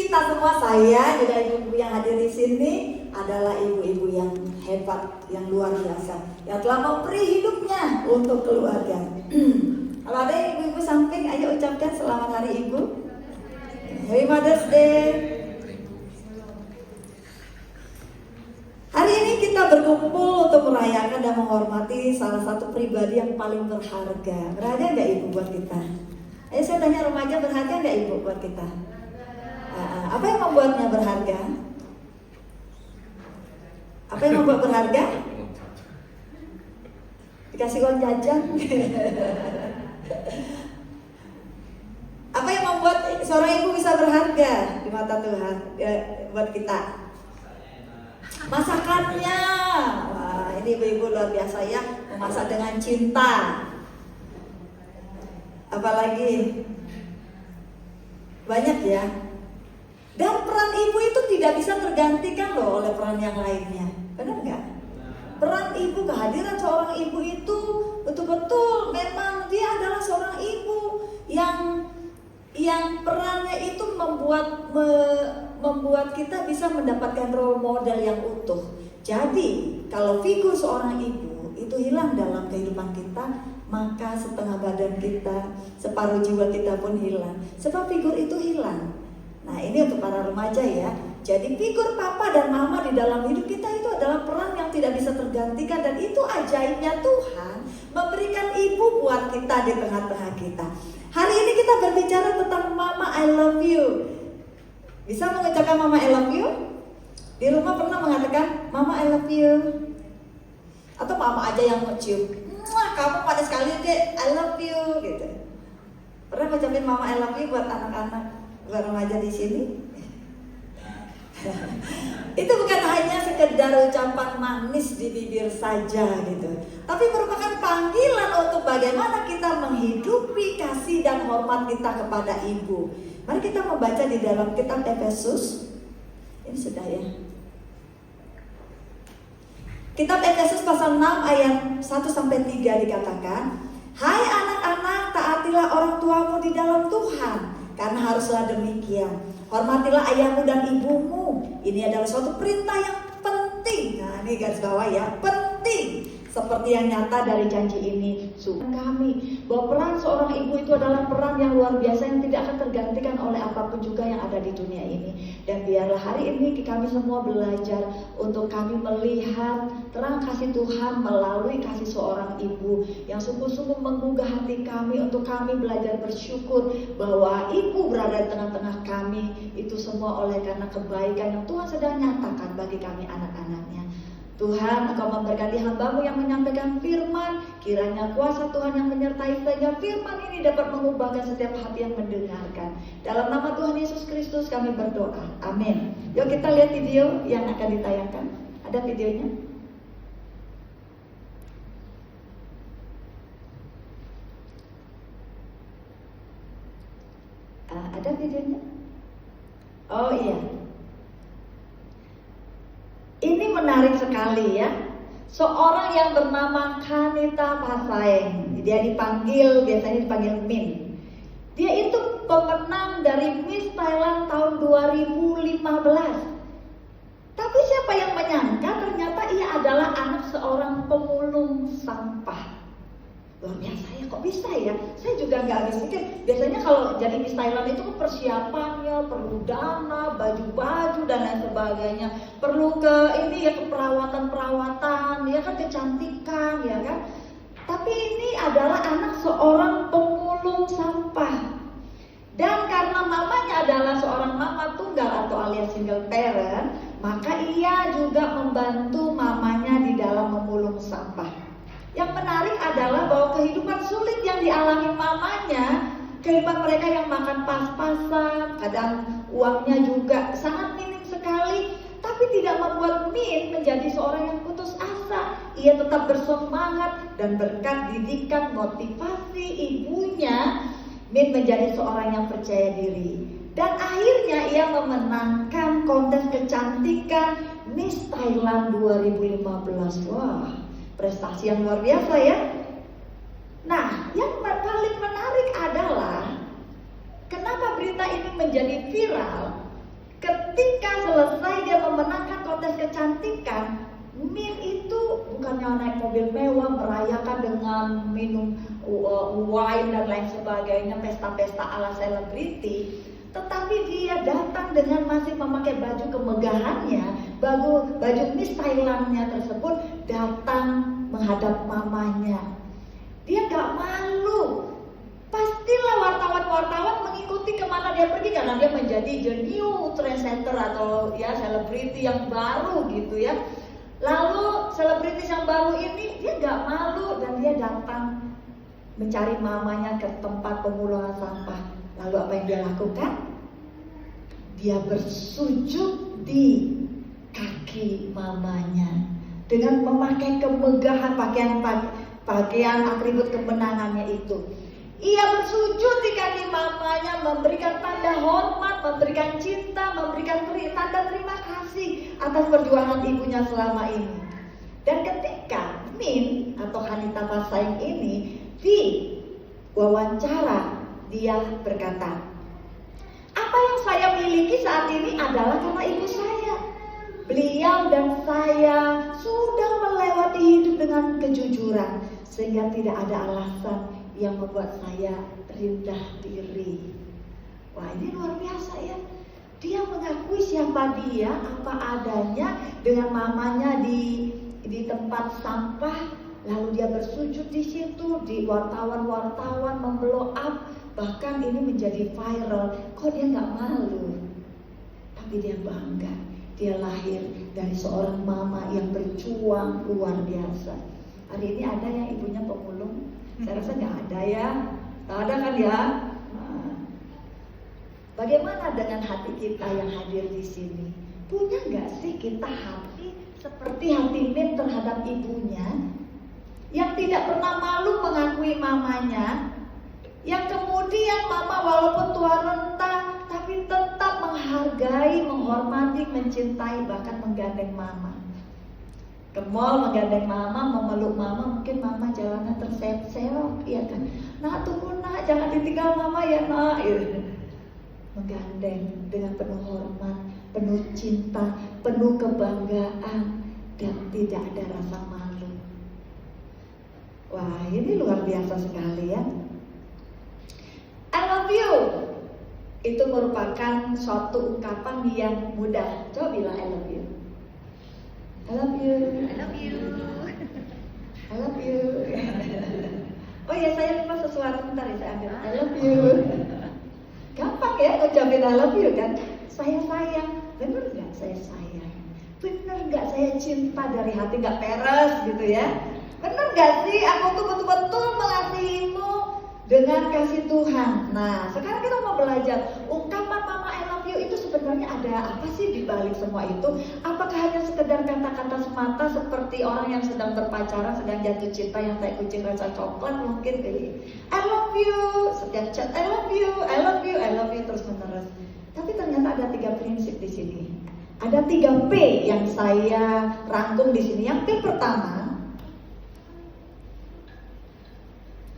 kita semua, saya juga ibu-ibu yang hadir di sini adalah ibu-ibu yang hebat, yang luar biasa, yang telah memberi hidupnya untuk keluarga. Kalau ada ibu-ibu samping, ayo ucapkan selamat hari ibu. Happy Mother's Day. Hari ini kita berkumpul untuk merayakan dan menghormati salah satu pribadi yang paling berharga. Berharga nggak ibu buat kita? Ayo saya tanya remaja, berharga nggak ibu buat kita? Apa yang membuatnya berharga? Apa yang membuat berharga? Dikasih uang jajan. Apa yang membuat seorang ibu bisa berharga di mata Tuhan buat kita? Masakannya. Wah, ini ibu-ibu luar biasa ya, memasak dengan cinta. Apalagi banyak ya. Dan peran ibu itu tidak bisa tergantikan loh oleh peran yang lainnya. Benar nggak? Peran ibu, kehadiran seorang ibu itu betul-betul memang dia adalah seorang ibu yang perannya itu membuat kita bisa mendapatkan role model yang utuh. Jadi kalau figur seorang ibu itu hilang dalam kehidupan kita, maka setengah badan kita, separuh jiwa kita pun hilang. Sebab figur itu hilang. Nah, ini untuk para remaja ya. Jadi figur papa dan mama di dalam hidup kita itu adalah peran yang tidak bisa tergantikan. Dan itu ajaibnya Tuhan memberikan ibu buat kita di tengah-tengah kita. Hari ini kita berbicara tentang Mama I love you. Bisa mengucapkan Mama I love you? Di rumah pernah mengatakan Mama I love you? Atau mama aja yang mau cium, kamu manis sekali deh, I love you gitu. Pernah ngucapin Mama I love you buat anak-anak, buat remaja di sini? Itu bukan hanya sekedar ucapan manis di bibir saja gitu, tapi merupakan panggilan untuk bagaimana kita menghidupi kasih dan hormat kita kepada ibu. Mari kita membaca di dalam kitab Efesus. Ini sudah ya. Kitab Efesus pasal 6 ayat 1-3 dikatakan, hai anak-anak, taatilah orang tuamu di dalam Tuhan, karena haruslah demikian. Hormatilah ayahmu dan ibumu. Ini adalah suatu perintah yang penting. Nah, ini garis bawah ya, penting. Seperti yang nyata dari janji ini kami, bahwa peran seorang ibu itu adalah peran yang luar biasa yang tidak akan tergantikan oleh apapun juga yang ada di dunia ini. Dan biarlah hari ini kami semua belajar untuk kami melihat terang kasih Tuhan melalui kasih seorang ibu yang sungguh-sungguh menggugah hati kami, untuk kami belajar bersyukur bahwa ibu berada di tengah-tengah kami. Itu semua oleh karena kebaikan yang Tuhan sedang nyatakan bagi kami anak-anaknya. Tuhan, Engkau memberkati hamba-Mu yang menyampaikan firman. Kiranya kuasa Tuhan yang menyertai sehingga firman ini dapat mengubahkan setiap hati yang mendengarkan. Dalam nama Tuhan Yesus Kristus kami berdoa. Amin. Yuk kita lihat video yang akan ditayangkan. Ada videonya? Ada videonya? Oh iya. Ini menarik sekali ya. Seorang yang bernama Kanita Pasaeng, dia biasanya dipanggil Min. Dia itu pemenang dari Miss Thailand tahun 2015. Tapi siapa yang menyangka ternyata ia adalah anak seorang pemulung sampah. Luar biasa ya, kok bisa ya? Saya juga nggak habis pikir. Biasanya kalau jadi Miss Thailand itu persiapannya perlu dana, baju-baju dan lain sebagainya. Perlu ke perawatan-perawatan, ya kan, kecantikan, ya kan. Tapi ini adalah anak seorang pemulung sampah. Dan karena mamanya adalah seorang mama tunggal atau alias single parent, maka ia juga membantu mamanya di dalam memulung sampah. Yang menarik adalah bahwa kehidupan sulit yang dialami mamanya, kehidupan mereka yang makan pas-pasan, kadang uangnya juga sangat minim sekali, tapi tidak membuat Min menjadi seorang yang putus asa. Ia tetap bersemangat dan berkat didikan motivasi ibunya, Min menjadi seorang yang percaya diri. Dan akhirnya ia memenangkan kontes kecantikan Miss Thailand 2015. Wah, prestasi yang luar biasa ya. Nah, yang paling menarik adalah kenapa berita ini menjadi viral. ketika selesai dia memenangkan kontes kecantikan, Min itu bukannya naik mobil mewah, merayakan dengan minum wine dan lain sebagainya, pesta-pesta ala selebriti, tetapi dia datang dengan masih memakai baju kemegahannya, baju Miss Thailandnya tersebut, datang menghadap mamanya. Dia gak malu. Pastilah wartawan-wartawan mengikuti kemana dia pergi, karena dia menjadi the new trendsetter atau ya selebriti yang baru gitu ya. Lalu selebriti yang baru ini dia gak malu dan dia datang mencari mamanya ke tempat pembuangan sampah. Lalu apa yang dia lakukan? Dia bersujud di kaki mamanya dengan memakai kemegahan pakaian atribut kemenangannya itu. Ia bersujud di kaki mamanya, memberikan tanda hormat, memberikan cinta, memberikan tanda terima kasih atas perjuangan ibunya selama ini. Dan ketika Min atau Hanita Pasaing ini di wawancara, dia berkata, apa yang saya miliki saat ini adalah karena ibu saya. Beliau dan saya sudah melewati hidup dengan kejujuran, sehingga tidak ada alasan yang membuat saya rendah diri. Wah, ini luar biasa ya. Dia mengakui siapa dia, apa adanya dengan mamanya di tempat sampah. Lalu dia bersujud di situ, di wartawan memblow up, bahkan ini menjadi viral. Kok dia nggak malu? Tapi dia bangga. Dia lahir dari seorang mama yang berjuang luar biasa. Hari ini ada yang ibunya pemulung? Saya rasa nggak ada ya. Nggak ada kan ya? Nah, bagaimana dengan hati kita yang hadir di sini? Punya nggak sih kita hati seperti hati Min terhadap ibunya, yang tidak pernah malu mengakui mamanya, yang kemudian mama walaupun tua renta tapi tetap menghargai, menghormati, mencintai, bahkan menggandeng mama. Ke mall menggandeng mama, memeluk mama, mungkin mama jalannya terseok-seok, iya kan? Nak tunggu nak, jangan ditinggal mama ya nak. Menggandeng dengan penuh hormat, penuh cinta, penuh kebanggaan, dan tidak ada rasa malu. Wah, ini luar biasa sekali ya. I love you. Itu merupakan suatu ungkapan yang mudah. Coba bilang I love you. I love you. I love you. I love you. Oh ya, saya lupa sesuatu, bentar ya saya ambil. I love you. Gampang ya ucapin I love you kan? Saya sayang. Bener nggak saya sayang? Bener nggak saya cinta dari hati, nggak peres gitu ya? Bener nggak sih aku tuh betul-betul mengasihimu dengan kasih Tuhan? Nah, sekarang kita mau belajar ungkapan Mama I love you itu sebenarnya ada apa sih di balik semua itu? Apakah hanya sekedar kata-kata semata seperti orang yang sedang berpacaran, sedang jatuh cinta yang kayak kucing rasa coklat mungkin kayak I love you, setiap chat I love you, I love you, I love you terus menerus. Tapi ternyata ada 3 prinsip di sini. Ada 3 P yang saya rangkum di sini. Yang P pertama,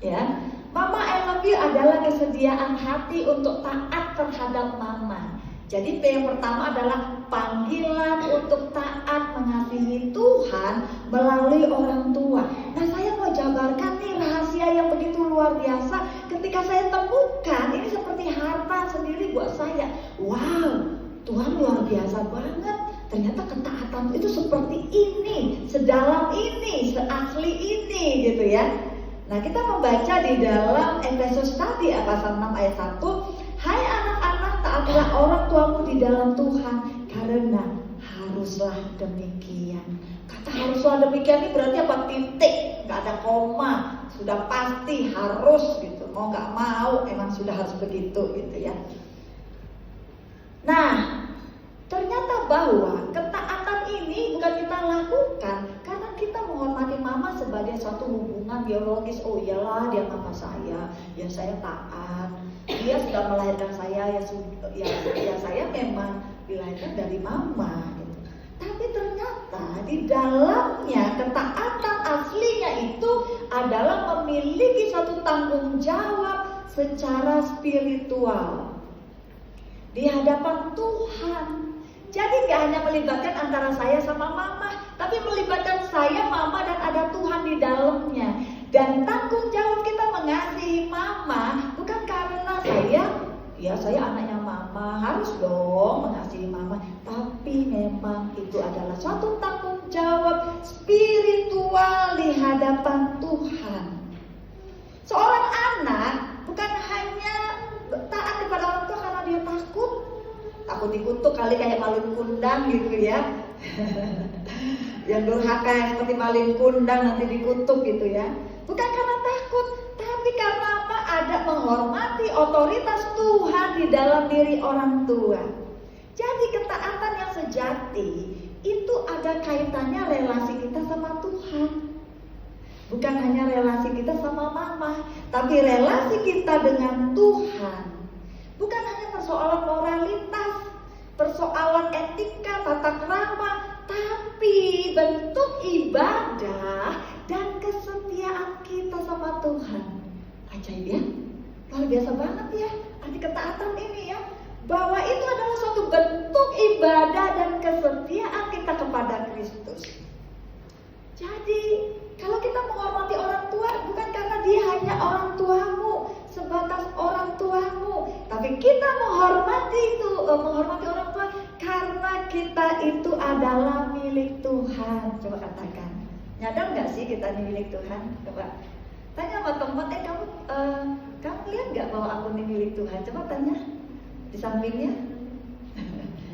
ya, Mama I love you adalah kesediaan hati untuk taat terhadap mama. Jadi P yang pertama adalah panggilan untuk taat mengasihi Tuhan melalui orang tua. Nah, saya mau jabarkan nih rahasia yang begitu luar biasa. Ketika saya temukan, ini seperti harta sendiri buat saya. Wow, Tuhan luar biasa banget. Ternyata ketaatan itu seperti ini, sedalam ini, seasli ini gitu ya. Nah, kita membaca di dalam Efesus tadi pasal 6 ayat 1. Hai anak-anak, taatilah orang tuamu di dalam Tuhan, karena haruslah demikian. Kata haruslah demikian ini berarti apa? Titik, nggak ada koma, sudah pasti harus gitu. Mau nggak mau, emang sudah harus begitu gitu ya. Nah, ternyata bahwa ketaatan ini bukan kita lakukan karena kita menghormati mama sebagai suatu hubungan biologis. Oh iyalah, dia mama saya, ya saya taat. Dia sudah melahirkan saya, ya saya memang dilahirkan dari mama gitu. Tapi ternyata di dalamnya ketaatan aslinya itu adalah memiliki suatu tanggung jawab secara spiritual di hadapan Tuhan. Jadi gak hanya melibatkan antara saya sama mama, tapi melibatkan saya, mama, dan ada Tuhan di dalamnya. Dan tanggung jawab kita mengasihi mama bukan karena saya anaknya mama, harus dong mengasihi mama. Tapi memang itu adalah suatu tanggung jawab spiritual di hadapan Tuhan. Seorang anak bukan hanya taat kepada orang tua karena dia takut dikutuk kali kayak malin kundang gitu ya. Yang durhaka yang seperti malin kundang nanti dikutuk gitu ya. Bukan karena takut, tapi karena apa? Ada menghormati otoritas Tuhan di dalam diri orang tua. Jadi ketaatan yang sejati itu ada kaitannya relasi kita sama Tuhan. Bukan hanya relasi kita sama mama, tapi relasi kita dengan Tuhan. Bukan hanya persoalan moralitas, persoalan etika, tata krama, tapi bentuk ibadah dan kesetiaan kita sama Tuhan. Ajaib ya, luar biasa banget ya arti ketaatan ini ya. Bahwa itu adalah suatu bentuk ibadah dan kesetiaan kita kepada Kristus. Jadi kalau kita menghormati orang tua bukan karena dia hanya orang tuamu, sebatas orang tuamu, tapi kita menghormati orang tua karena kita itu adalah milik Tuhan. Coba katakan, nyadar nggak sih kita ini milik Tuhan? Coba tanya sama teman, kamu lihat nggak bahwa aku ini milik Tuhan? Coba tanya di sampingnya.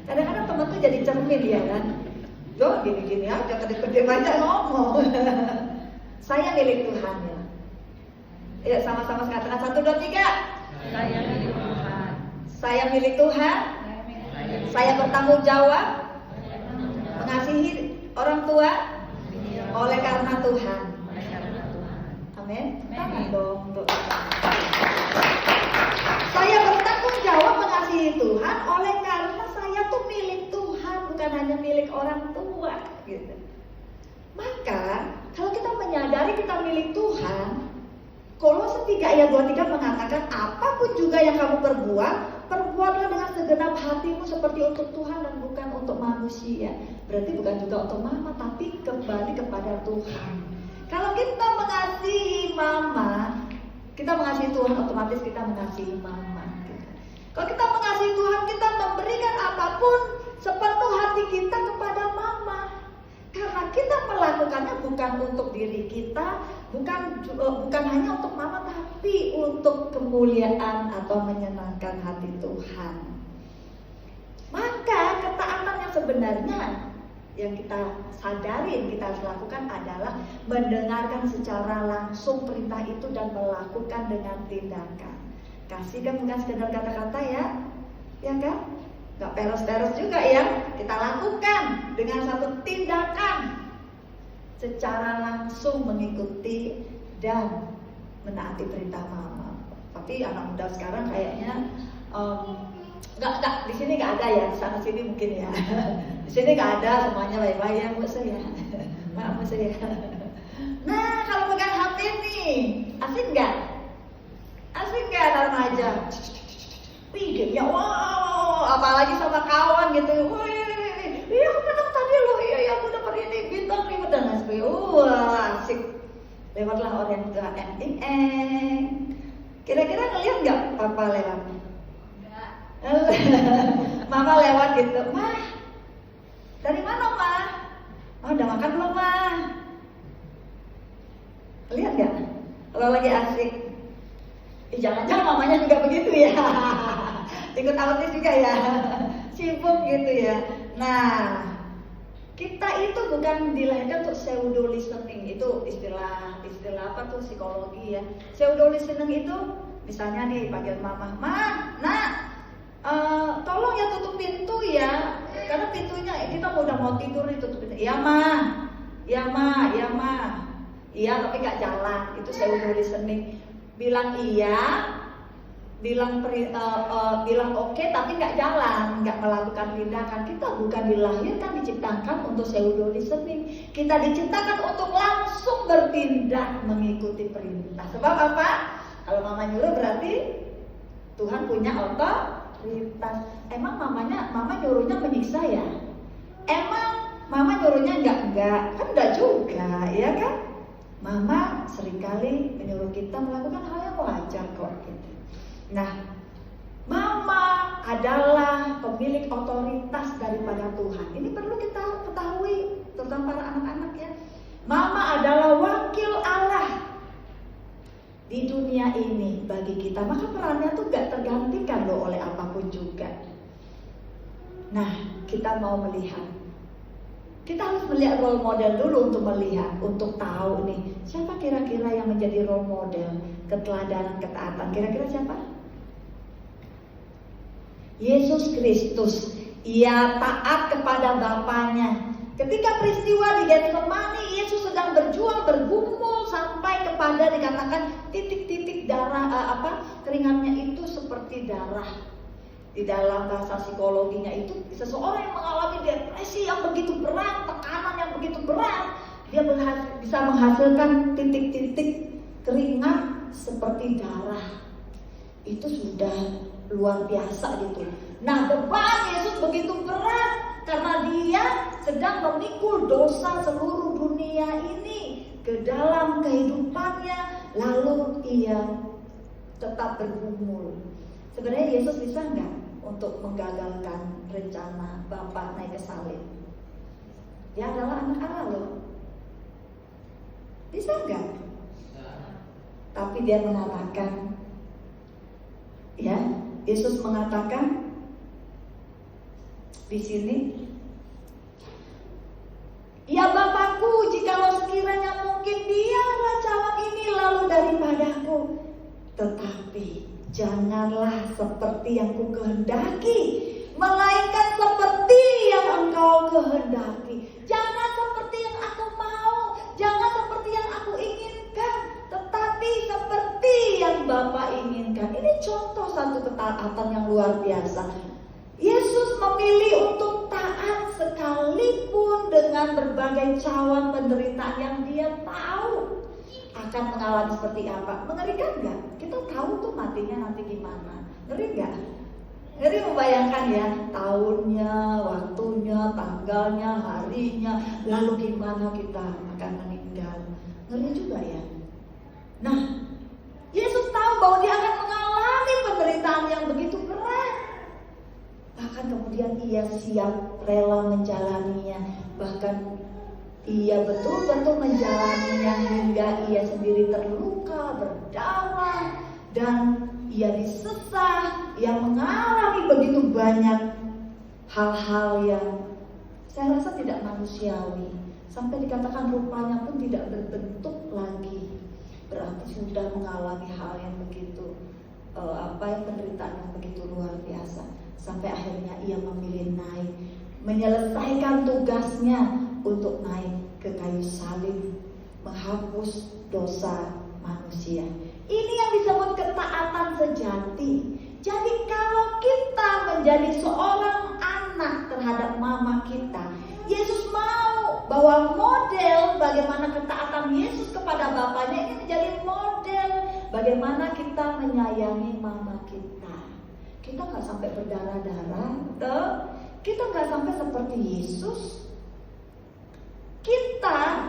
Kadang-kadang teman tuh jadi cermin ya kan? Loh gini-gini aja, gede-gede banyak ngomong. Saya milik Tuhan ya. Ya sama-sama katakan 1, 2, 3. Saya milik Tuhan. Saya milik Tuhan. Saya bertanggung jawab mengasihi orang tua oleh karena Tuhan. Amin. Tangan dong. Saya bertanggung jawab mengasihi Tuhan oleh karena saya tuh milik Tuhan, bukan hanya milik orang tua gitu. Maka kalau kita menyadari kita milik Tuhan, Kolose 3 ayat 23 mengatakan, apapun juga yang kamu perbuatlah dengan segenap hatimu seperti untuk Tuhan dan bukan untuk manusia. Berarti bukan juga untuk mama, tapi kembali kepada Tuhan. Kalau kita mengasihi mama, kita mengasihi Tuhan, otomatis kita mengasihi mama. Kalau kita mengasihi Tuhan, kita memberikan apapun sepenuh hati kita kepada mama. Karena kita melakukannya bukan untuk diri kita, bukan hanya untuk mama, tapi untuk kemuliaan atau menyenangkan hati Tuhan. Maka ketaatan yang sebenarnya yang kita sadari, yang kita harus lakukan adalah mendengarkan secara langsung perintah itu dan melakukan dengan tindakan. Kasih kan bukan sekedar kata-kata ya kan? Gak peres-peres juga ya, kita lakukan dengan satu tindakan secara langsung mengikuti dan menaati perintah mama. Tapi anak muda sekarang kayaknya nggak di sini nggak ada ya, di sana sini mungkin ya. Di sini nggak ada, semuanya baik-baik ya, mbak saya. Maaf saya. Nah kalau pegang HP nih, asik nggak? Asik nggak remaja? Videonya wow, apalagi sama kawan gitu. Iya aku menang tadi loh, iya aku dapat ini bintang nih dan lain sebagainya. Asik. Lewatlah orang tua Kira-kira ngeliat nggak papa lewat? Enggak. Mama lewat gitu, mah. Dari mana mah? Udah makan belum mah? Lihat nggak? Kalau lagi asik. Jangan-jangan mamanya juga begitu ya. Ikut autis juga ya. Sibuk gitu ya. Nah, kita itu bukan dilahirkan untuk pseudo listening. Itu istilah apa tuh psikologi ya. Pseudo listening itu misalnya nih panggil mama, tolong ya tutup pintu ya. Karena pintunya kita udah mau tidur nih, tutup pintu. Iya ma. Iya tapi gak jalan. Itu pseudo listening. Bilang iya, bilang oke, tapi nggak jalan, nggak melakukan tindakan. Kita bukan dilahirkan, diciptakan untuk pseudo listening. Kita diciptakan untuk langsung bertindak mengikuti perintah. Sebab apa? Kalau mama nyuruh berarti Tuhan punya otoritas. Emang mama nyuruhnya menyiksa ya? Emang mama nyuruhnya enggak? Kan enggak juga, ya kan? Mama seringkali menyuruh kita melakukan hal yang wajar kok gitu. Nah, mama adalah pemilik otoritas daripada Tuhan. Ini perlu kita ketahui, terutama para anak-anak ya. Mama adalah wakil Allah di dunia ini bagi kita. Maka perannya tuh gak tergantikan loh oleh apapun juga. Nah, kita mau melihat. Kita harus melihat role model dulu untuk melihat, untuk tahu nih siapa kira-kira yang menjadi role model keteladanan ketaatan. Kira-kira siapa? Yesus Kristus. Ia taat kepada Bapaknya. Ketika peristiwa di Getsemani, Yesus sedang berjuang, bergumul sampai kepada dikatakan titik-titik darah keringatnya itu seperti darah. Di dalam bahasa psikologinya itu seseorang yang mengalami depresi yang begitu berat, tekanan yang begitu berat, dia bisa menghasilkan titik-titik keringat seperti darah. Itu sudah luar biasa gitu. Nah, beban Yesus begitu berat karena dia sedang memikul dosa seluruh dunia ini ke dalam kehidupannya, lalu ia tetap bergumul. Sebenarnya Yesus bisa nggak untuk menggagalkan rencana Bapa naik ke salib? Dia adalah anak Allah loh. Bisa nggak? Tapi dia mengatakan, ya, Yesus mengatakan di sini, ya Bapakku, jikalau sekiranya mungkin biarlah cawan ini lalu daripadaku, tetapi janganlah seperti yang ku kehendaki, melainkan seperti yang engkau kehendaki. Jangan seperti yang aku mau, jangan seperti yang aku inginkan, tetapi seperti yang Bapa inginkan. Ini contoh satu ketaatan yang luar biasa. Yesus memilih untuk taat sekalipun dengan berbagai cawan penderitaan yang dia tahu akan mengalami seperti apa. Mengerikan gak? Kita tahu tuh matinya nanti gimana. Ngeri gak? Ngeri membayangkan ya, tahunnya, waktunya, tanggalnya, harinya, lalu gimana kita akan meninggal. Ngeri juga ya. Nah, Yesus tahu bahwa dia akan mengalami penderitaan yang begitu berat. Bahkan kemudian ia siap rela menjalaninya. Bahkan ia betul-betul menjalaninya hingga ia sendiri terluka, berdarah, dan ia disesah. Ia mengalami begitu banyak hal-hal yang saya rasa tidak manusiawi. Sampai dikatakan rupanya pun tidak berbentuk lagi. Berarti sudah mengalami hal yang begitu penderitaan yang begitu luar biasa. Sampai akhirnya ia memilih naik, menyelesaikan tugasnya untuk naik ke kayu salib, menghapus dosa manusia. Ini yang disebut ketaatan sejati. Jadi kalau kita menjadi seorang anak terhadap mama kita, Yesus mau bahwa model bagaimana ketaatan Yesus kepada Bapaknya ini menjadi model bagaimana kita menyayangi mama kita. Kita nggak sampai berdarah-darah, kita nggak sampai seperti Yesus. Kita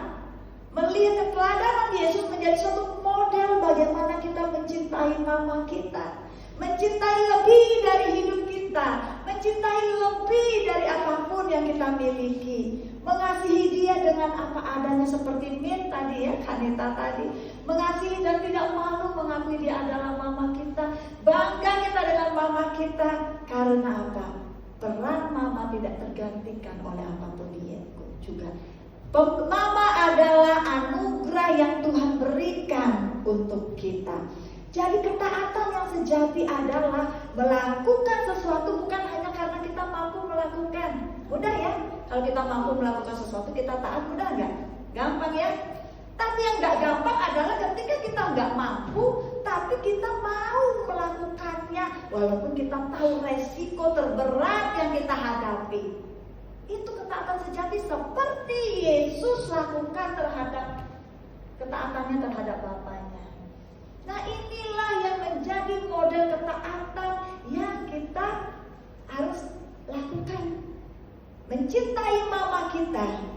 melihat keteladanan Yesus menjadi suatu model bagaimana kita mencintai mama kita, mencintai lebih dari hidup kita, mencintai lebih dari apapun yang kita miliki, mengasihi dia dengan apa adanya seperti Min tadi ya, Kanita tadi, mengasihi dan tidak malu mengakui dia adalah mama kita, bangga kita dengan mama kita. Karena apa? Peran mama tidak tergantikan oleh apapun dia juga. Mama adalah anugerah yang Tuhan berikan untuk kita. Jadi ketaatan yang sejati adalah melakukan sesuatu bukan hanya karena kita mampu melakukan. Mudah ya? Kalau kita mampu melakukan sesuatu kita taat, mudah nggak? Gampang ya? Tapi yang nggak gampang adalah ketika kita nggak mampu, tapi kita mau melakukannya, walaupun kita tahu resiko terberat yang kita hadapi. Itu ketaatan sejati seperti Yesus lakukan terhadap ketaatannya terhadap Bapaknya. Nah inilah yang menjadi model ketaatan yang kita kita harus lakukan. Mencintai mama kita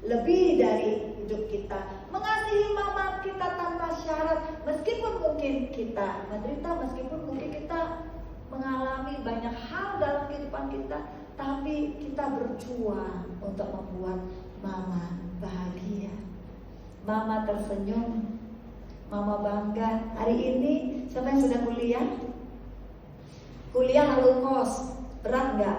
lebih dari hidup kita. Mengasihi mama kita tanpa syarat. Meskipun mungkin kita menderita, meskipun mungkin kita mengalami banyak hal dalam kehidupan kita, tapi kita berjuang untuk membuat mama bahagia. Mama tersenyum, mama bangga. Hari ini siapa yang sudah kuliah? Kuliah lalu kos, berat nggak?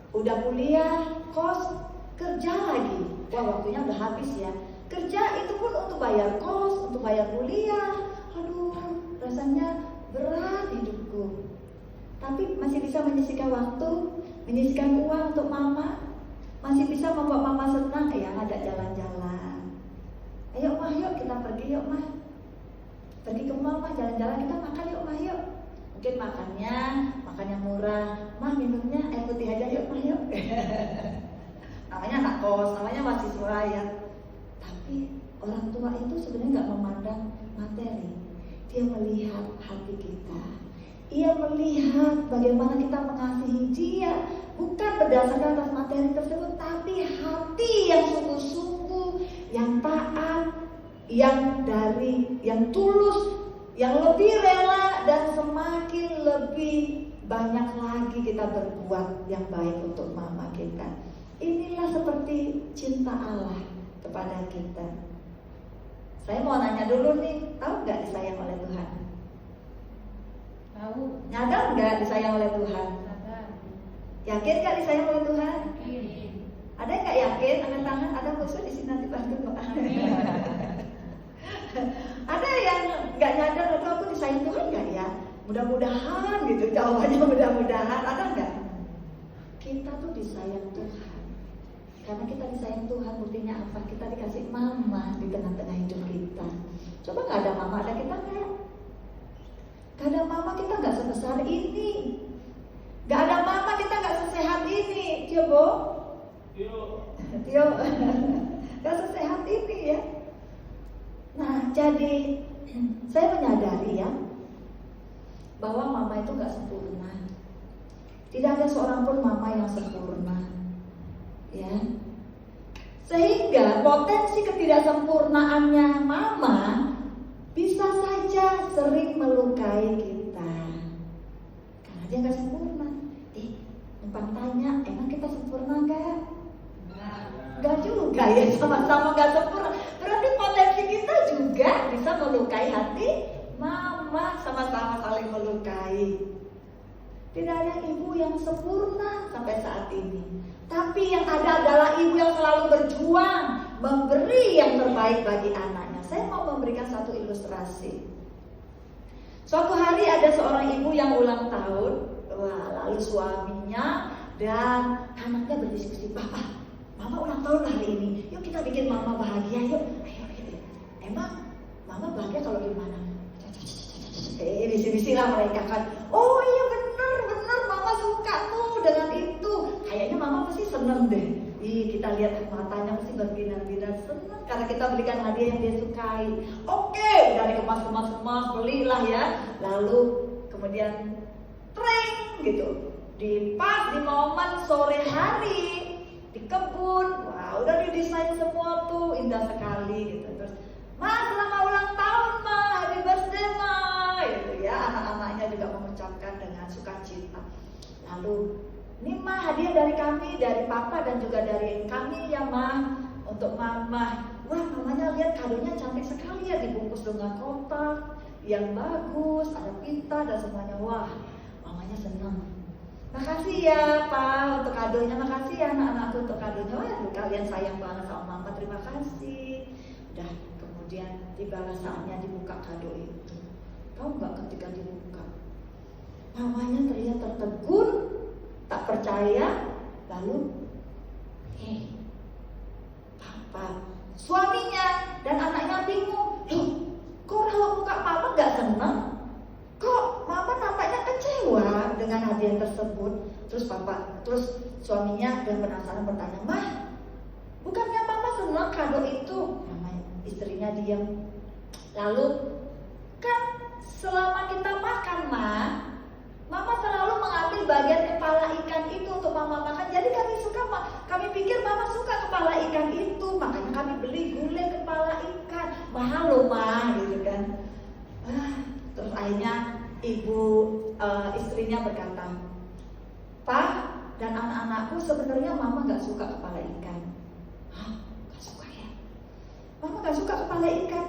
Udah kuliah, kos, kerja lagi. Wah, waktunya udah habis ya. Kerja itu pun untuk bayar kos, untuk bayar kuliah. Aduh, rasanya berat hidupku. Tapi masih bisa menyisihkan waktu, menyisihkan uang untuk mama. Masih bisa membuat mama senang ya, ngajak jalan-jalan. Ayo mah, yuk kita pergi yuk mah. Pergi ke mama, jalan-jalan, kita makan yuk mah yuk. Mungkin makan yang murah. Mah minumnya air putih aja yuk mah yuk. Namanya anak kos, namanya mahasiswa ya. Tapi orang tua itu sebenarnya nggak memandang materi. Dia melihat hati kita. Ia melihat bagaimana kita mengasihi dia, bukan berdasarkan atas materi tersebut, tapi hati yang sungguh-sungguh, yang taat, yang tulus, yang lebih rela, dan semakin lebih banyak lagi kita berbuat yang baik untuk mama kita. Inilah seperti cinta Allah kepada kita. Saya mau nanya dulu nih, tahu nggak disayang oleh Tuhan? Tahu. Nyadar nggak disayang oleh Tuhan? Sadar. Yakin nggak disayang oleh Tuhan? Yakin. Ada yang nggak yakin? Angkat tangan. Ada musuh di sini nanti bantu doa. Ada yang nggak nyadar atau aku disayang Tuhan nggak ya? Mudah-mudahan gitu jawabannya, mudah-mudahan. Ada nggak? Kita tuh disayang Tuhan. Karena kita disayang Tuhan, buktinya apa? Kita dikasih mama di tengah-tengah hidup kita. Coba nggak ada mama, ada kita nggak? Gak ada mama kita nggak sebesar ini. Gak ada mama kita nggak sesehat ini. Tio Bo? Tio gak sesehat ini ya. Nah, jadi saya menyadari ya bahwa mama itu gak sempurna. Tidak ada seorang pun mama yang sempurna, ya. Sehingga potensi ketidaksempurnaannya mama bisa saja sering melukai kita karena dia gak sempurna. Numpang tanya, emang kita sempurna gak? Gak juga ya, sama-sama gak sempurna. Berarti potensi kita juga bisa melukai hati mama, sama-sama saling melukai. Tidak ada ibu yang sempurna sampai saat ini. Tapi yang ada adalah ibu yang selalu berjuang memberi yang terbaik bagi anaknya. Saya mau memberikan satu ilustrasi. Suatu hari ada seorang ibu yang ulang tahun. Wah, lalu suaminya dan anaknya berdiskusi, "Papa, mama ulang tahun hari ini. Yuk kita bikin mama bahagia yuk. Ayo. Emang mama bahagia kalau gimana?" Bisi-bisi lah mereka kan. "Oh iya benar, mama suka tuh dengan itu. Kayaknya mama pasti seneng deh. Kita lihat matanya pasti berbinar-binar senang karena kita berikan hadiah yang dia sukai." Oke, udah dikemas-kemas, belilah ya. Lalu kemudian tring gitu. Pas di momen sore hari di kebun, wah udah didesain semua tuh indah sekali gitu. Terus, "Ma, selamat ulang tahun Ma, happy birthday Ma," gitu ya. Anak-anaknya juga mengucapkan dengan sukacita. Lalu, "Ini Ma, hadiah dari kami, dari Papa dan juga dari kami ya Ma, untuk Mama." Wah, mamanya lihat kadonya cantik sekali ya, dibungkus dengan kotak yang bagus, ada pita dan semuanya. Wah, mamanya senang. "Makasih ya Pak untuk kadonya, makasih ya anak-anakku untuk kadonya. Wah, kalian sayang banget sama Mama, terima kasih." Udah, kemudian tibalah saatnya dibuka kado itu. Tahu nggak ketika dibuka? Mamanya terlihat tertegun, tak percaya, lalu, Papa, suaminya dan anaknya bingung. "Loh, kok raut muka Mama nggak senang? Kok Mama nampaknya kecewa dengan hadiah tersebut?" Terus suaminya dan penasaran bertanya, "Mah, bukannya Mama senang kado itu?" Namanya istrinya diam. Lalu, "Kan selama kita makan, Ma, Mama selalu mengambil bagian kepala ikan itu untuk mama makan. Jadi kami pikir mama suka kepala ikan itu, makanya kami beli gulai kepala ikan. Mahal loh ma, gitu kan. Terus akhirnya istrinya berkata, Pak dan anak-anakku, sebenarnya mama gak suka kepala ikan. Hah? Gak suka ya? Mama gak suka kepala ikan.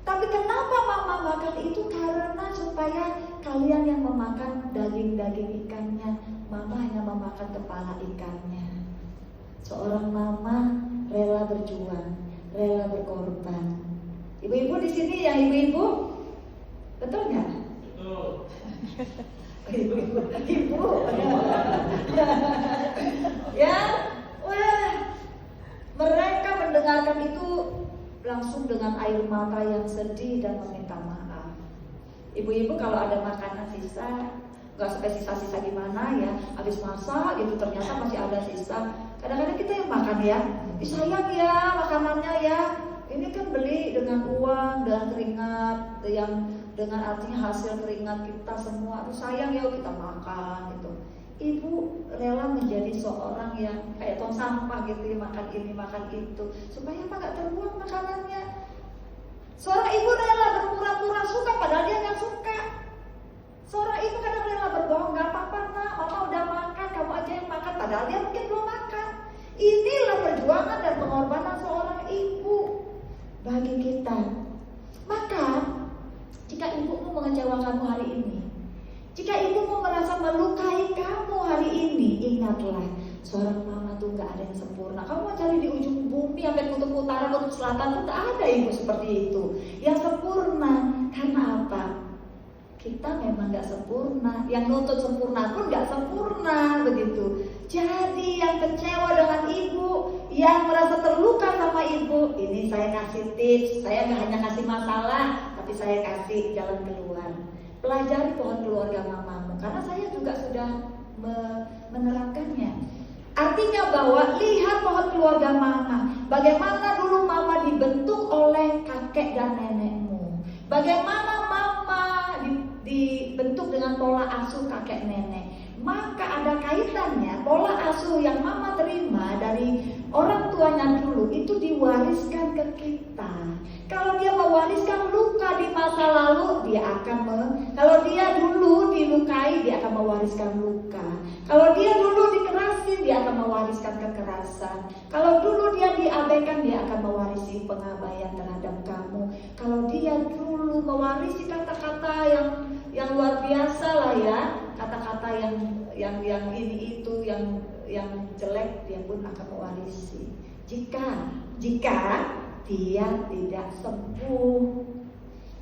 Tapi kenapa mama makan itu? Karena supaya kalian yang memakan daging-daging ikannya, mama hanya memakan kepala ikannya. Seorang mama rela berjuang, rela berkorban. Ibu-ibu di sini yang ibu-ibu, betul nggak? Betul. Ibu. Ya, wah, mereka mendengarkan itu langsung dengan air mata yang sedih dan meminta maaf. Ibu-ibu kalau ada makanan sisa, nggak sampai sisa-sisa gimana ya, habis masak gitu ternyata masih ada sisa. Kadang-kadang kita yang makan ya, sayang ya makanannya ya. Ini kan beli dengan uang, dengan keringat, yang dengan artinya hasil keringat kita semua. Aduh sayang ya kita makan gitu. Ibu rela menjadi seorang yang kayak tong sampah gitu ya, makan ini makan itu supaya apa gak terbuang makanannya. Seorang ibu rela berpura-pura suka padahal dia gak suka. Seorang ibu kadang rela berbohong, gak apa-apa nak, mama udah makan, kamu aja yang makan, padahal dia mungkin belum makan. Inilah perjuangan dan pengorbanan seorang ibu bagi kita. Maka jika ibumu mengecewakanmu hari ini, jika ibumu merasa melukai kamu hari ini, ingatlah, seorang mama tuh gak ada yang sempurna. Kamu mau cari di ujung bumi sampai kutub utara, kutub selatan tuh gak ada ibu seperti itu yang sempurna. Karena apa? Kita memang gak sempurna. Yang nuntut sempurna pun gak sempurna, begitu. Jadi yang kecewa dengan ibu, yang merasa terluka sama ibu, ini saya kasih tips. Saya gak hanya kasih masalah, tapi saya kasih jalan keluar. Pelajari pohon keluarga mamamu, karena saya juga sudah menerapkannya. Artinya bahwa lihat pohon keluarga mama, bagaimana dulu mama dibentuk oleh kakek dan nenekmu, bagaimana mama dibentuk dengan pola asuh kakek nenek. Maka ada kaitannya pola asuh yang mama terima dari orang tuanya dulu itu diwariskan ke kita. Kalau dia mewariskan luka di masa lalu, dia akan kalau dia dulu dilukai, dia akan mewariskan luka. Kalau dia dulu dikerasin, dia akan mewariskan kekerasan. Kalau dulu dia diabaikan, dia akan mewarisi pengabaian terhadap kamu. Kalau dia dulu mewarisi kata-kata yang luar biasa lah ya, kata-kata yang ini itu yang jelek, dia pun akan mewarisi. Jika dia tidak sembuh.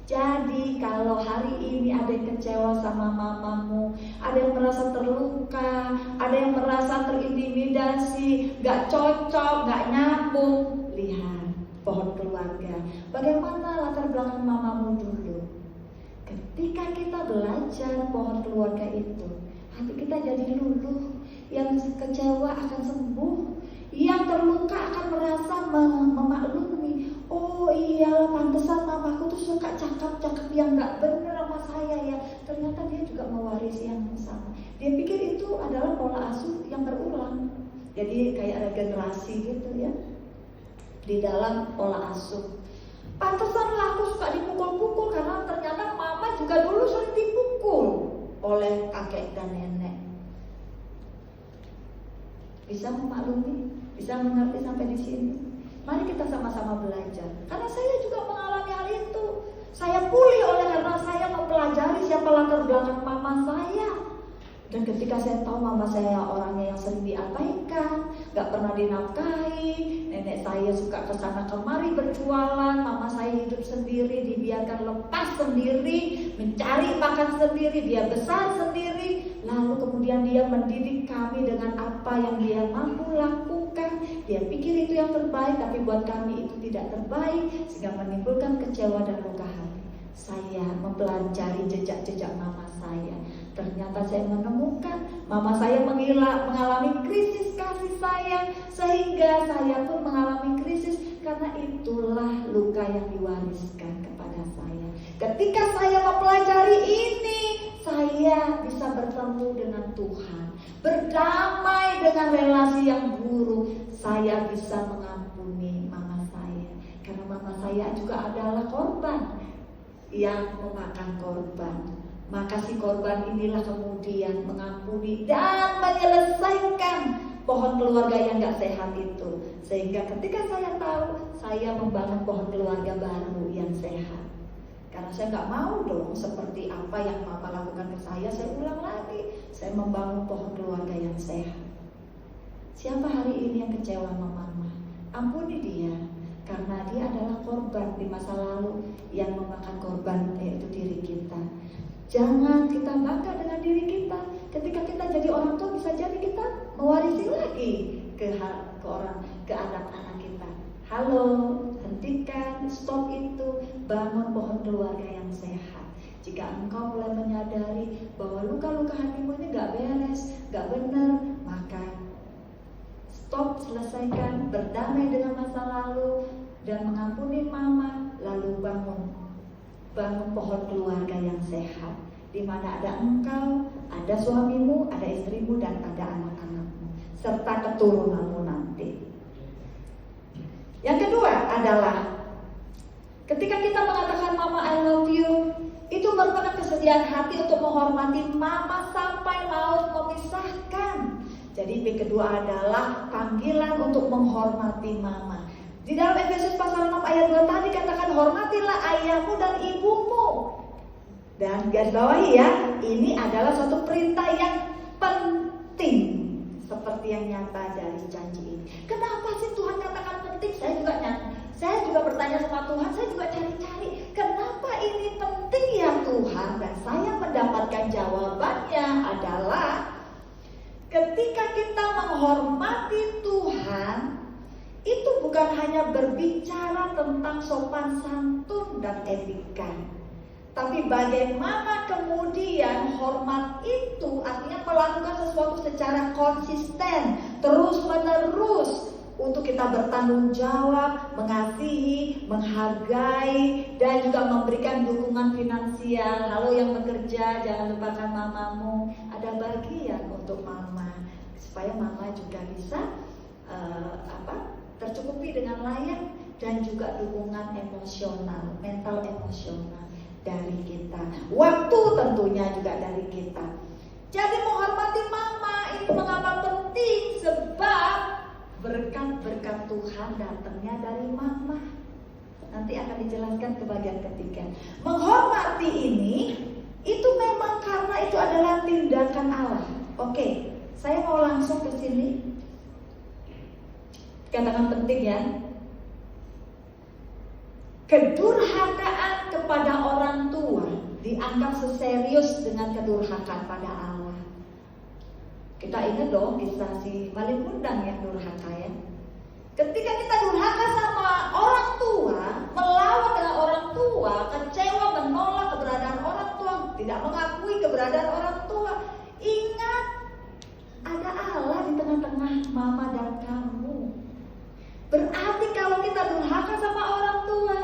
Jadi kalau hari ini ada yang kecewa sama mamamu, ada yang merasa terluka, ada yang merasa terintimidasi, gak cocok, gak nyambung, lihat pohon keluarga. Bagaimana latar belakang mamamu dulu? Ketika kita belajar pohon keluarga itu, hati kita jadi luluh. Yang kecewa akan sembuh, yang terluka akan merasa memaklumi. Oh iyalah, pantesan mamaku tuh suka cakap-cakap yang gak bener sama saya ya. Ternyata dia juga mewarisi yang sama. Dia pikir itu adalah pola asuh yang berulang. Jadi kayak regenerasi gitu ya di dalam pola asuh. Pantesanlah aku suka dipukul-pukul, karena ternyata mama juga dulu sering dipukul oleh kakek dan nenek. Bisa memaklumi, bisa mengerti sampai di sini. Mari kita sama-sama belajar. Karena saya juga mengalami hal itu. Saya pulih oleh karena saya mempelajari siapa latar belakang mama saya. Dan ketika saya tahu mama saya orangnya yang sering diabaikan, gak pernah dinafkahi, nenek saya suka kesana kemari berjualan, mama saya hidup sendiri, dibiarkan lepas sendiri, mencari makan sendiri, dia besar sendiri. Lalu kemudian dia mendidik kami dengan apa yang dia mampu lakukan. Dia pikir itu yang terbaik, tapi buat kami itu tidak terbaik, sehingga menimbulkan kecewa dan luka hati. Saya mempelajari jejak-jejak mama saya. Ternyata saya menemukan mama saya mengalami krisis kasih sayang, sehingga saya pun mengalami krisis. Karena itulah luka yang diwariskan kepada saya. Ketika saya mempelajari ini, saya saya bisa bertemu dengan Tuhan, berdamai dengan relasi yang buruk, saya bisa mengampuni mama saya. Karena mama saya juga adalah korban yang memakan korban. Maka si korban inilah kemudian mengampuni dan menyelesaikan pohon keluarga yang gak sehat itu. Sehingga ketika saya tahu, saya membangun pohon keluarga baru yang sehat. Karena saya gak mau dong seperti apa yang mama lakukan ke saya ulang lagi. Saya membangun pohon keluarga yang sehat. Siapa hari ini yang kecewa sama mama? Ampuni dia, karena dia adalah korban di masa lalu yang memakan korban, yaitu diri kita. Jangan kita bangga dengan diri kita. Ketika kita jadi orang tua, bisa jadi kita mewarisi lagi ke anak-anak kita. Halo, hentikan, stop itu, bangun pohon keluarga yang sehat. Jika engkau mulai menyadari bahwa luka-luka hatimu ini gak beres, gak benar, maka stop, selesaikan, berdamai dengan masa lalu, dan mengampuni mama, lalu bangun pohon keluarga yang sehat, di mana ada engkau, ada suamimu, ada istrimu, dan ada anak-anakmu, serta keturunanmu nanti. Yang kedua adalah ketika kita mengatakan mama I love you, itu merupakan kesediaan hati untuk menghormati mama sampai maut memisahkan. Jadi yang kedua adalah panggilan untuk menghormati mama. Di dalam Efesus pasal 6 ayat 2 tadi katakan hormatilah ayahmu dan ibumu. Dan garis bawahi ya, ini adalah suatu perintah yang penting. Seperti yang nyata dari janji ini. Kenapa sih Tuhan katakan penting? Saya juga bertanya sama Tuhan, saya juga cari-cari. Kenapa ini penting ya Tuhan? Dan saya mendapatkan jawabannya adalah ketika kita menghormati Tuhan, itu bukan hanya berbicara tentang sopan santun dan etika, tapi bagaimana kemudian hormat itu artinya melakukan sesuatu secara konsisten, terus menerus, untuk kita bertanggung jawab, mengasihi, menghargai, dan juga memberikan dukungan finansial. Lalu yang bekerja, jangan lupakan mamamu, ada bagian untuk mama, supaya mama juga bisa tercukupi dengan layak, dan juga dukungan emosional, mental emosional dari kita. Waktu tentunya juga dari kita. Jadi menghormati mama itu mengapa penting? Sebab berkat-berkat Tuhan datangnya dari mama. Nanti akan dijelaskan ke bagian ketiga. Menghormati ini itu memang karena itu adalah tindakan Allah. Oke, saya mau langsung ke sini. Katakan penting ya. Kedurhakaan kepada orang tua dianggap seserius dengan kedurhakaan pada Allah. Kita ingat dong kisah si Maling Kundang yang durhaka ya. Ketika kita durhaka sama orang tua, melawan dengan orang tua, kecewa, menolak keberadaan orang tua, tidak mengakui keberadaan orang tua, ingat ada Allah di tengah-tengah mama dan kamu. Berarti kalau kita durhaka sama orang tua,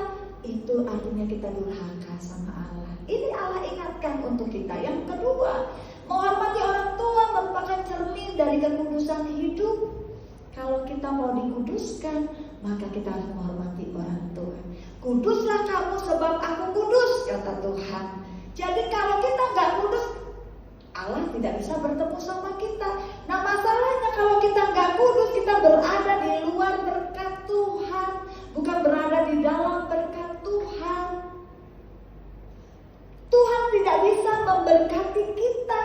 itu artinya kita durhaka sama Allah. Ini Allah ingatkan untuk kita. Yang kedua, menghormati orang tua merupakan cermin dari kekudusan hidup. Kalau kita mau dikuduskan, maka kita harus menghormati orang tua. Kuduslah kamu sebab aku kudus, kata Tuhan. Jadi kalau kita nggak kudus, Allah tidak bisa bertemu sama kita. Nah masalahnya kalau kita nggak kudus, kita berada di luar berkat Tuhan, bukan berada di dalam berkat Tuhan. Tuhan tidak bisa memberkati kita,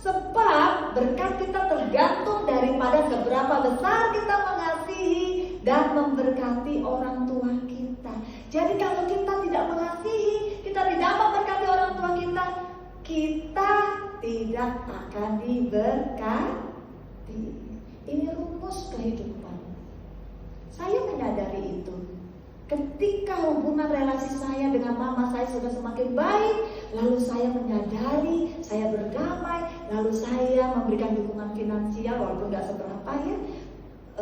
sebab berkat kita tergantung daripada seberapa besar kita mengasihi dan memberkati orang tua kita. Jadi kalau kita tidak mengasihi, kita tidak memberkati orang tua kita, kita tidak akan diberkati. Ini rumus kehidupan. Saya menyadari itu. Ketika hubungan relasi saya dengan mama saya sudah semakin baik, lalu saya menyadari, saya berdamai, lalu saya memberikan dukungan finansial walaupun gak seberapa ya.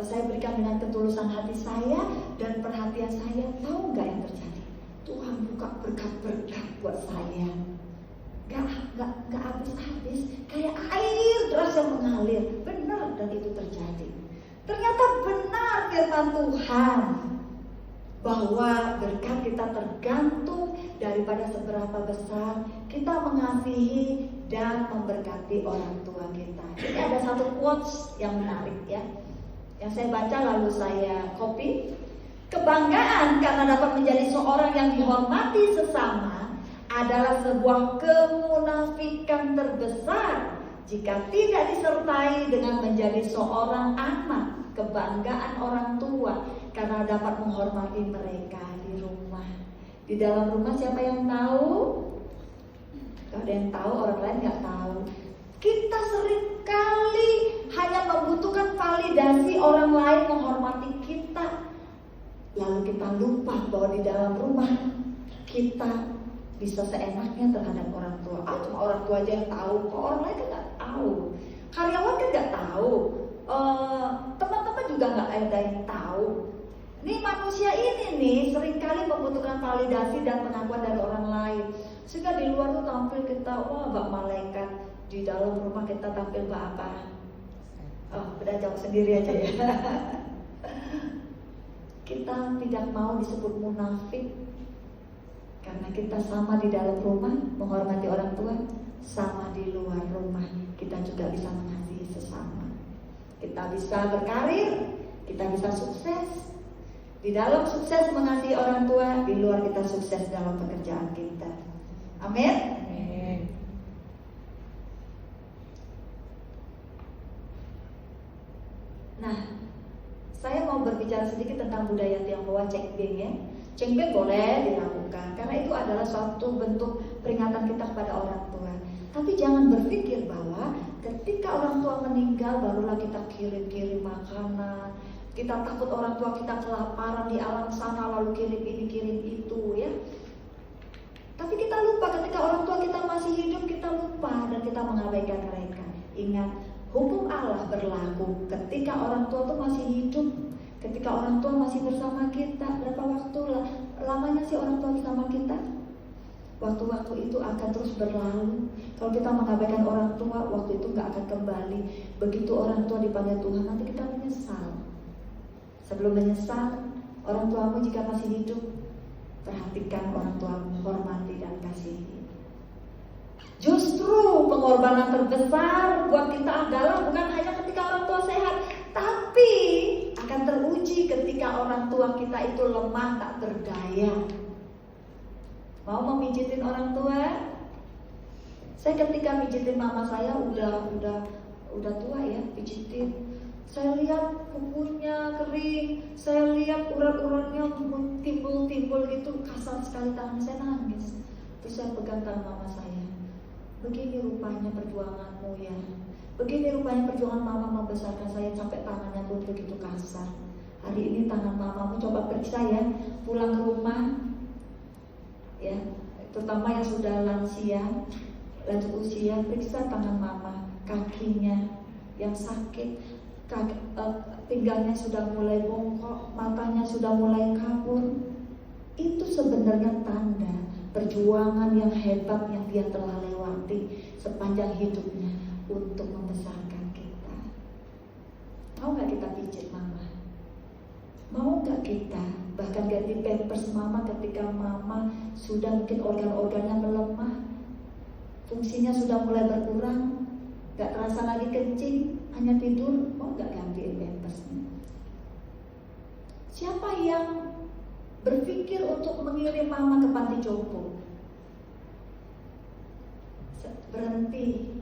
Saya berikan dengan ketulusan hati saya dan perhatian saya. Tahu gak yang terjadi? Tuhan buka berkat-berkat buat saya. Gak habis-habis, kayak air deras yang mengalir. Benar, dan itu terjadi. Ternyata benar firman Tuhan bahwa berkat kita tergantung daripada seberapa besar kita mengasihi dan memberkati orang tua kita. Ini ada satu quotes yang menarik ya, yang saya baca lalu saya copy. Kebanggaan karena dapat menjadi seorang yang dihormati sesama adalah sebuah kemunafikan terbesar jika tidak disertai dengan menjadi seorang anak. Kebanggaan orang tua karena dapat menghormati mereka di rumah. Di dalam rumah siapa yang tahu? Gak ada yang tahu, orang lain gak tahu. Kita seringkali hanya membutuhkan validasi orang lain menghormati kita, lalu kita lupa bahwa di dalam rumah kita bisa seenaknya terhadap orang tua. Cuma orang tua aja yang tahu, kok orang lain kan gak tahu. Karyawan kan gak tahu, teman-teman juga gak ada yang tahu. Nih manusia ini nih seringkali membutuhkan validasi dan pengakuan dari orang lain, sehingga di luar tuh tampil kita wah bak malaikat, di dalam rumah kita tampil bak apa? Udah jawab sendiri aja ya. Kita tidak mau disebut munafik karena kita sama di dalam rumah menghormati orang tua, sama di luar rumah kita juga bisa mengasihi sesama. Kita bisa berkarir, kita bisa sukses. Di dalam sukses mengasihi orang tua, di luar kita sukses dalam pekerjaan kita. Amin. Amin. Nah, saya mau berbicara sedikit tentang budaya Tionghoa cengbeng ya. Cengbeng boleh dilakukan karena itu adalah suatu bentuk peringatan kita kepada orang tua. Tapi jangan berpikir bahwa ketika orang tua meninggal barulah kita kirim-kirim makanan. Kita takut orang tua kita kelaparan di alam sana lalu kirim ini kirim itu ya. Tapi kita lupa ketika orang tua kita masih hidup, kita lupa dan kita mengabaikan mereka. Ingat, hukum Allah berlaku ketika orang tua itu masih hidup, ketika orang tua masih bersama kita. Berapa waktu lamanya sih orang tua bersama kita? Waktu-waktu itu akan terus berlalu. Kalau kita mengabaikan orang tua, waktu itu gak akan kembali. Begitu orang tua dipanggil Tuhan, nanti kita menyesal. Sebelum menyesal, orang tuamu jika masih hidup, perhatikan orang tuamu, hormati dan kasihi. Justru pengorbanan terbesar buat kita adalah bukan hanya ketika orang tua sehat, tapi akan teruji ketika orang tua kita itu lemah tak berdaya. Mau memijitin orang tua? Saya ketika mijitin mama saya udah tua ya, pijitin. Saya lihat kukunya kering, saya lihat urat-uratnya timbul-timbul gitu, kasar sekali tangan saya nangis. Terus saya pegang tangan mama saya. Begini rupanya perjuanganmu ya. Begini rupanya perjuangan mama membesarkan saya sampai tangannya pun begitu kasar. Hari ini tangan mamamu coba periksa ya, pulang ke rumah ya, terutama yang sudah lanjut usia, periksa tangan mama, kakinya yang sakit. Pinggangnya sudah mulai bongkok, matanya sudah mulai kabur. Itu sebenarnya tanda perjuangan yang hebat yang dia telah lewati sepanjang hidupnya untuk membesarkan kita. Mau gak kita pijit mama? Mau gak kita bahkan ganti pampers mama ketika mama sudah mungkin organ-organnya melemah, fungsinya sudah mulai berkurang, gak terasa lagi kencing, hanya tidur? Mau gak gantiin pampersnya? Siapa yang berpikir untuk mengirim mama ke panti jompo? Berhenti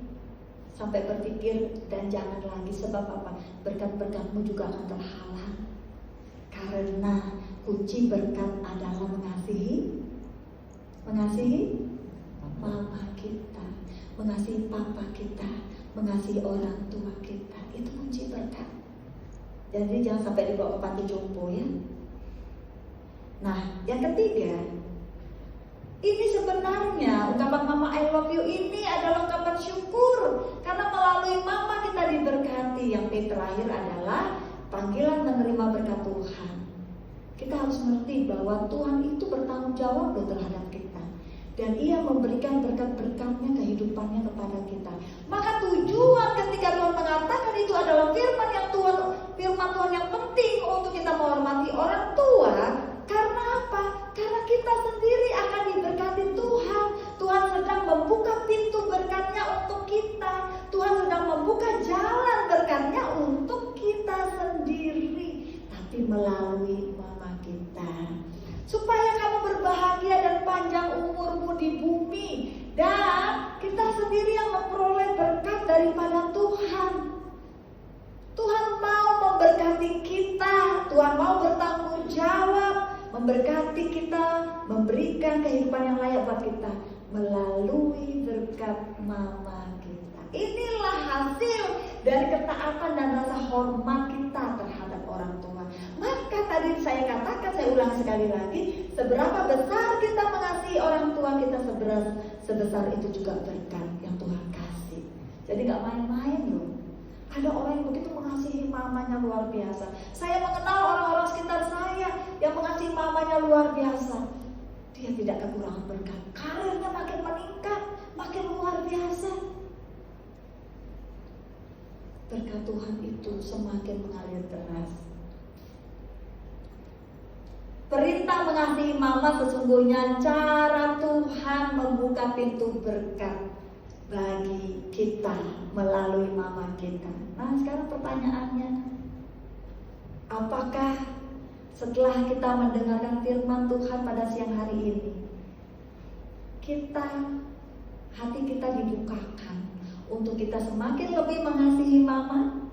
sampai berpikir dan jangan lagi. Sebab apa? Berkat-berkatmu juga akan terhalang. Karena kunci berkat adalah mengasihi mama kita, mengasihi papa kita, mengasihi orang tua kita. Itu kunci berkat. Jadi jangan sampai dibawa ke panti jompo ya. Nah, yang ketiga, ini sebenarnya ungkapan mama I love you ini adalah ungkapan syukur karena melalui mama kita diberkati. Yang terakhir adalah panggilan menerima berkat Tuhan. Kita harus mengerti bahwa Tuhan itu bertanggung jawab loh terhadap kita. dan Ia memberikan berkat-berkatnya kehidupannya kepada kita. Maka tujuan ketika Tuhan mengatakan itu adalah firman Tuhan yang penting untuk kita menghormati orang tua. Karena apa? Karena kita sendiri akan diberkati Tuhan. Tuhan sedang membuka pintu berkatnya untuk kita. Tuhan sedang membuka jalan berkatnya untuk kita sendiri, tapi melalui mama kita. Supaya kamu berbahagia dan panjang umurmu di bumi, dan kita sendiri yang memperoleh berkat daripada Tuhan. Tuhan mau memberkati kita, Tuhan mau bertanggung jawab, memberkati kita, memberikan kehidupan yang layak buat kita melalui berkat mama kita. Inilah hasil dari ketaatan dan rasa hormat kita terhadap orang tua. Maka tadi saya katakan, saya ulang sekali lagi, seberapa besar kita mengasihi orang tua kita, sebesar itu juga berkat yang Tuhan kasih. Jadi gak main-main loh. Ada orang yang begitu mengasihi mamanya luar biasa. Saya mengenal orang-orang sekitar saya yang mengasihi mamanya luar biasa. Dia tidak kekurangan berkat. Karirnya makin meningkat, makin luar biasa. Berkat Tuhan itu semakin mengalir deras. Perintah mengasihi mama sesungguhnya cara Tuhan membuka pintu berkat bagi kita melalui mama kita. Nah, sekarang pertanyaannya, apakah setelah kita mendengarkan firman Tuhan pada siang hari ini, hati kita dibukakan untuk kita semakin lebih mengasihi mama,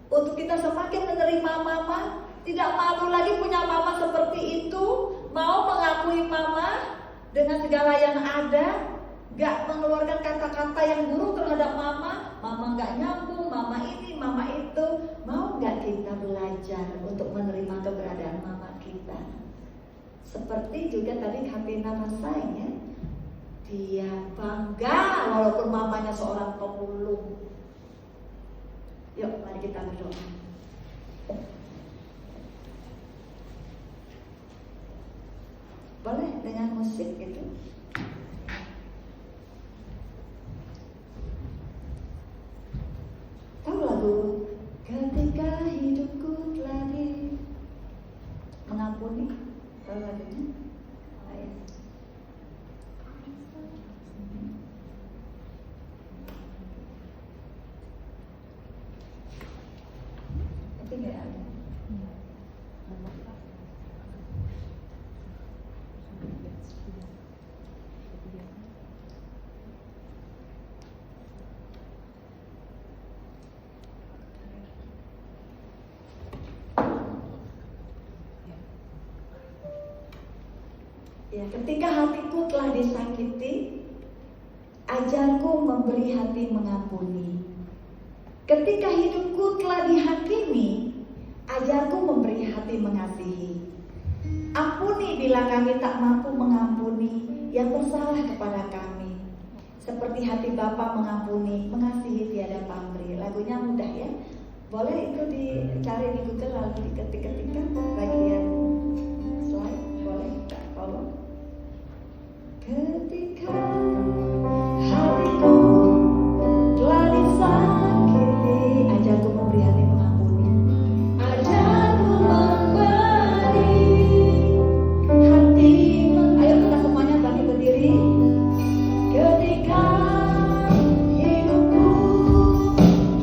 untuk kita semakin menerima mama, tidak malu lagi punya mama seperti itu, mau mengakui mama dengan segala yang ada, gak mengeluarkan kata-kata yang buruk terhadap mama gak nyambung, mama ini, mama itu. Mau gak kita belajar untuk menerima keberadaan mama kita? Seperti juga tadi Katina rasain ya, dia bangga walaupun mamanya seorang pemulung. Yuk mari kita berdoa. Boleh dengan musik gitu. Tahu lagu ketika hidupku telah mengampuni? Tahu lagunya? Ayo. Tapi nggak ada. Ya, ketika hatiku telah disakiti, ajarku memberi hati mengampuni. Ketika hidupku telah dihakimi, ajarku memberi hati mengasihi. Ampuni bila kami tak mampu mengampuni yang bersalah kepada kami, seperti hati Bapa mengampuni, mengasihi tiada pamrih. Lagunya mudah ya, boleh itu dicari di Google lalu diketik-ketikkan bagian slide, boleh kita follow. Ketika hatiku telah disakiti, ajarku memberi hati mengampuni. Ajarku memberi hati ayo kita semuanya bangkit berdiri. Ketika hidupku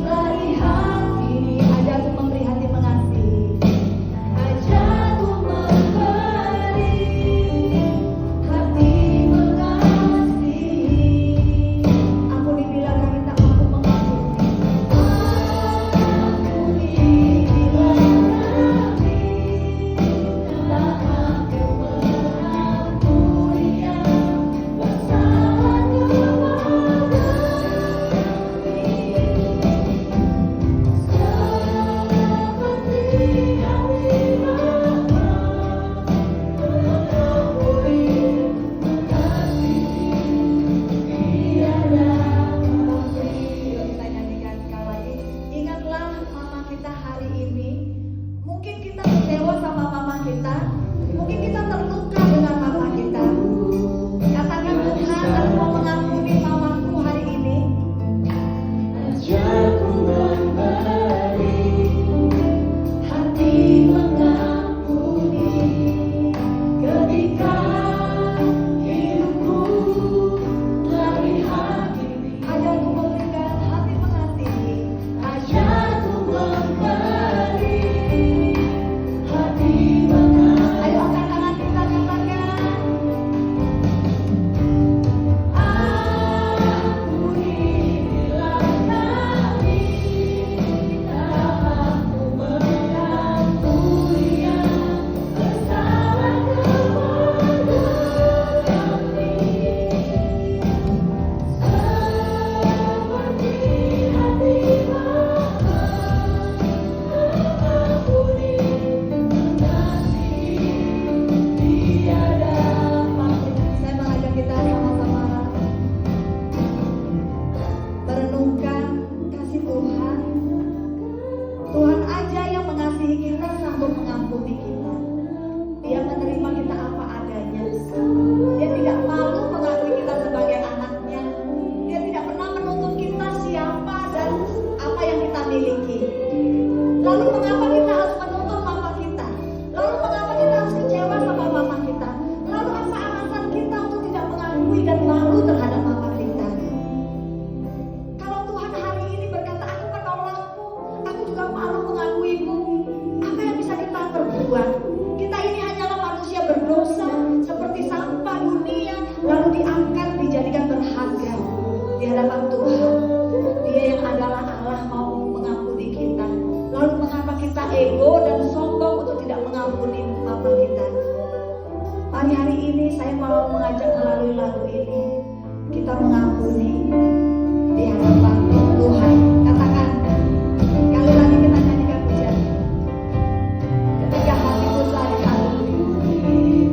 telah dihakimi, ajarku memberi hati mengasihi. Ajarku memberi hati mengasihi. mengasihi kita, sanggup mengampuni kita. Dia menerima kita apa adanya. Dia tidak malu mengakui kita sebagai anaknya. Dia tidak pernah menuntut kita siapa dan apa yang kita miliki. Lalu mengapa kita harus menuntut mama kita? Lalu mengapa kita harus kecewa sama mama kita? Lalu apa alasan kita untuk tidak mengakui dan malu terhadap mama kita? Kalau Tuhan hari ini berkata, aku menolakmu, aku juga malu mengakuimu, apa yang bisa kita perbuat? Kita ini hanyalah manusia berdosa, seperti sampah dunia, lalu diangkat, dijadikan berharga di hadapan Tuhan. Dia yang adalah Allah mau mengampuni kita. Lalu mengapa kita ego dan sombong untuk tidak mengampuni mama kita? Mari hari ini saya mau mengajak melalui lagu ini, kita mengampuni di hadapan Tuhan. Katakan, kali lagi kita nyanyikan pujian. Ketika hatiku telah diampuni,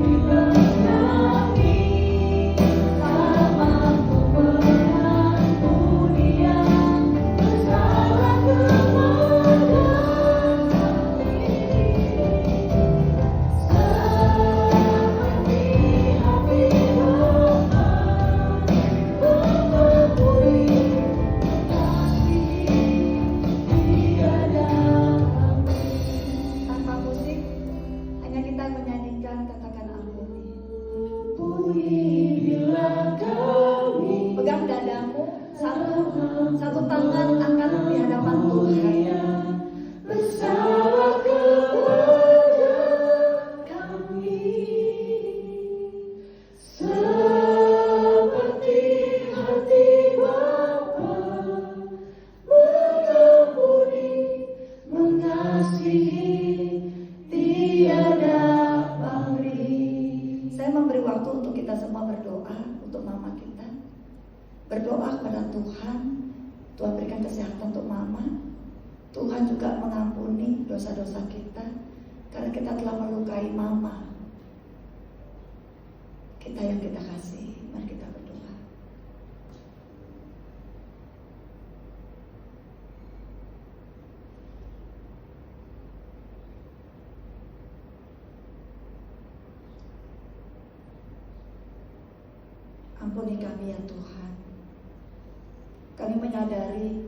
tanpa musik, hanya kita menyanyikan, katakan ampuni. Pegang dadamu, satu tangan angkat di hadapan Tuhan. Bersalah kepada kami, seperti hati Bapa, mengampuni, mengasihi, tiada pamrih. Saya memberi waktu untuk kita semua berdoa untuk mama kita. Berdoa kepada Tuhan, Tuhan berikan kesehatan untuk mama. Tuhan juga mengampuni dosa-dosa kita, karena kita telah melukai mama kita yang kita kasih. Mari kita berdoa. Ampuni kami ya Tuhan. Kami menyadari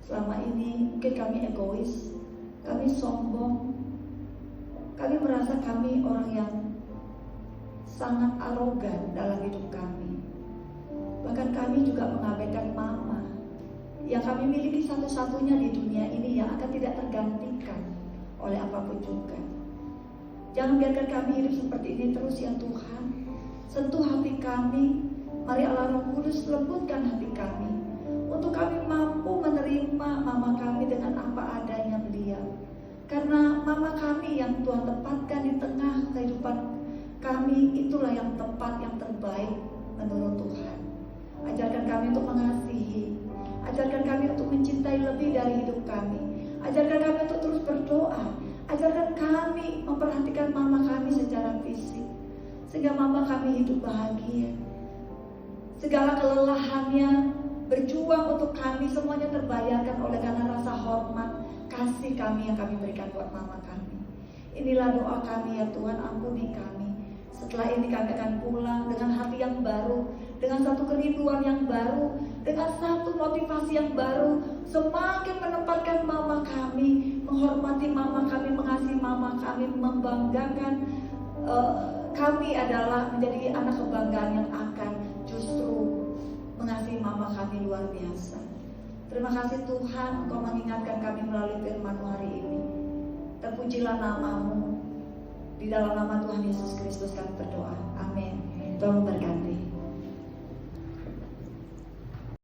selama ini mungkin kami egois, kami sombong, kami merasa kami orang yang sangat arogan dalam hidup kami. Bahkan kami juga mengabaikan mama yang kami miliki satu-satunya di dunia ini, yang akan tidak tergantikan oleh apapun juga. Jangan biarkan kami hidup seperti ini terus ya Tuhan. Sentuh hati kami. Mari Allah Roh Kudus lembutkan hati kami, untuk kami mampu menerima mama kami dengan apa adanya beliau. Karena mama kami yang Tuhan tempatkan di tengah kehidupan kami, itulah yang tepat, yang terbaik menurut Tuhan. Ajarkan kami untuk mengasihi, ajarkan kami untuk mencintai lebih dari hidup kami, ajarkan kami untuk terus berdoa, ajarkan kami memperhatikan mama kami secara fisik, sehingga mama kami hidup bahagia. Segala kelelahannya berjuang untuk kami, semuanya terbayarkan oleh karena rasa hormat, kasih kami yang kami berikan buat mama kami. Inilah doa kami ya Tuhan, ampuni kami. Setelah ini kami akan pulang dengan hati yang baru, dengan satu kerinduan yang baru, dengan satu motivasi yang baru, semakin menempatkan mama kami, menghormati mama kami, mengasihi mama kami, membanggakan kami adalah menjadi anak kebanggaan yang akan justru mengasihi mama kami luar biasa. Terima kasih Tuhan, Engkau mengingatkan kami melalui firman-Mu hari ini. Terpujilah nama-Mu. Di dalam nama Tuhan Yesus Kristus kami berdoa. Amin. Tuhan memberkati.